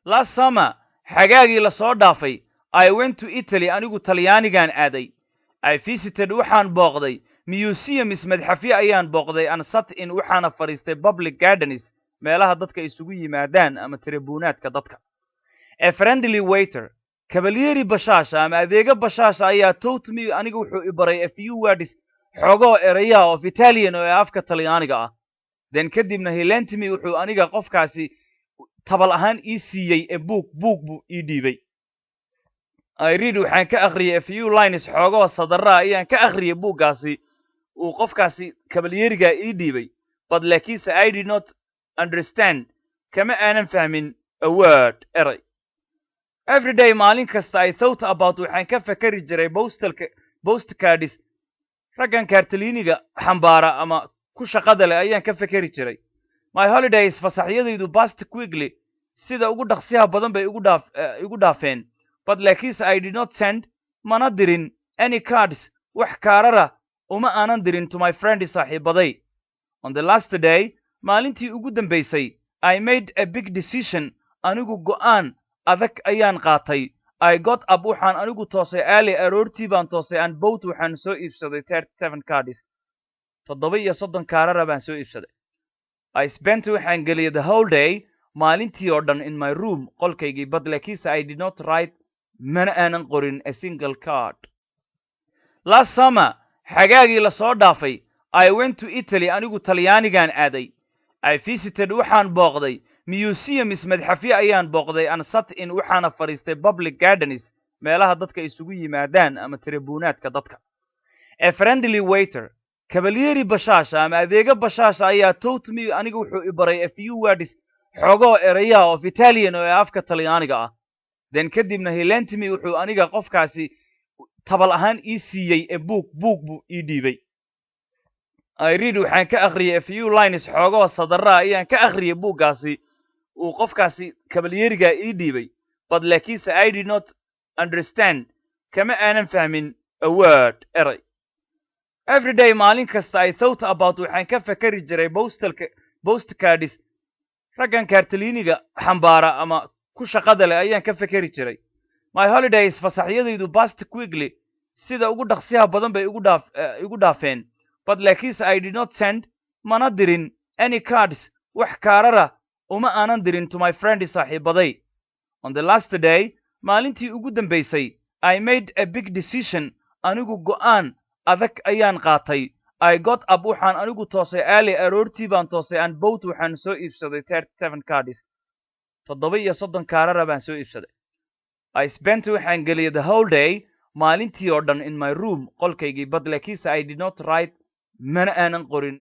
last summer xagaagii la soo dhaafay I went to Italy anigu Talyaanigan aaday. I visited waxaan booqday museums madxafyo ayaan booqday and sat in waxaana fadhiistay public gardens meelaha dadka isugu yimaadaan ama tribunaadka dadka. A friendly waiter cavalieri bashaasha ama adeega bashaasha ayaa taught me aniga wuxuu i baray a few words xogoo eraya of Italian oo afka Talyaaniga ah. Then kadibna he lent me wuxuu aniga qofkaasi tabal ahaan ii siiyey a book buu ii dhiibay. I read waxaan ka akhriyay a few lines xogoo sadara ayaan ka akhriyay buuggaasi uu qofkaasi cavalieriga ii dhiibay. But laakiinse I did not understand kama aanan fahmin a word eray. Every day maalin kasta I thought about waxaan ka fakari jiray postcards raggan kaartaliiniga xambaara ama ku shaqada leh ayaan ka fakari jiray. My holidays fasaxyadaydu passed quickly sida ugu dhaqsiyaha badan bay igu dhaafeen. But laakiinse I did not send mana dirin any cards wax kaarara uma aanan dirin to my friend saaxiibaday. On the last day maalintii ugu dambaysay I made a big decision anigu go'aan adag ayaan qaatay. I got up waxaan anigu toosay early aroortii baan toosay and bought waxaan soo iibsaday 37 cards 37 kaarara baan soo iibsaday. I spent waxaan geliyay the whole day maalintii oo dhan in my room qolkaygii. But laakiinse I did not write mana aanan qorin a single card. Last summer xagaagii la soo dhaafay I went to Italy anigu Talyaanigan aaday. I visited waxaan booqday museums madxafyo ayaan booqday and sat in waxaana fadhiistay public gardens meelaha dadka isugu yimaadaan ama tribunaadka dadka. A friendly waiter cavalieri bashaasha ama adeega bashaasha ayaa taught me aniga wuxuu i baray a few words xogoo eraya of Italian oo afka Talyaaniga ah. Then kadibna he lent me wuxuu aniga qofkaasi tabal ahaan ii siiyey a book buu ii dhiibay. I read waxaan ka akhriyay a few lines xogoo sadara ayaan ka akhriyay buuggaasi uu qofkaasi cavalieriga ii dhiibay. But laakiinse I did not understand kama aanan fahmin a word eray. Every day maalin kasta I thought about waxaan ka fakari jiray postcards raggan kaartaliiniga xambaara ama ku shaqada leh ayaan ka fakari jiray. My holidays fasaxyadaydu passed quickly sida ugu dhaqsiyaha badan bay igu dhaafeen. But laakiinse I did not send mana dirin any cards wax kaarara uma aanan dirin to my friend saaxiibaday. On the last day maalintii ugu dambaysay I made a big decision anigu go'aan adag ayaan qaatay. I got up waxaan anigu toosay early aroortii baan toosay and bought waxaan soo iibsaday 37 cards 37 kaarara baan soo iibsaday. I spent waxaan geliyay the whole day maalintii oo dhan in my room qolkaygii. But laakiinse I did not write mana aanan qorin